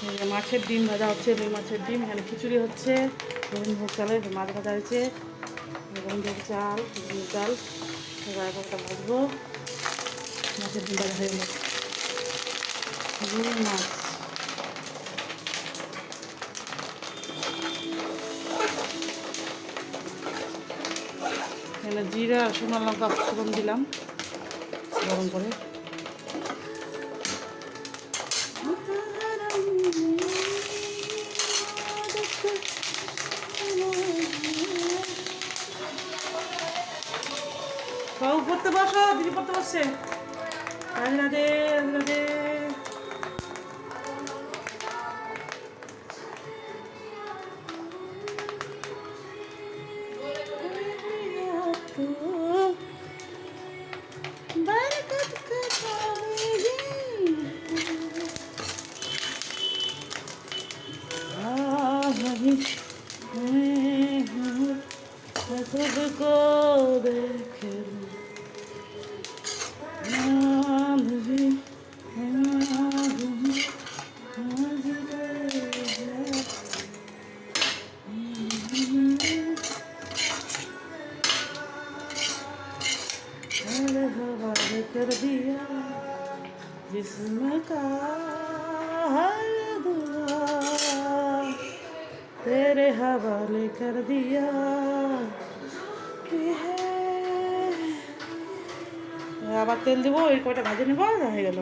এই যে মাছের ডিম ভাজা হচ্ছে, রুই মাছের ডিম। এখানে খিচুড়ি হচ্ছে, গোবিন্দভোগ চালের মাছ ভাজা হয়েছে, গোবিন্দভোগ চাল, ঘুগনি চাল। এবার একটা ভাজবো। মাছের ডিম ভাজা হয়ে গেল। রুই মাছ, এখানে জিরা আর শুকনো লঙ্কা ফোড়ন দিলাম গরম করে। বাবু পড়তে বসো, দিদি পড়তে বসছে। রাধে রাধে, রাধে রাধে। सबको देखे हवाले कर दिया जिस्म का हर दुआ तेरे हवाले कर दिया। আবার তেল দেবো, এই কয়টা ভাজে নেবো, হয়ে গেল।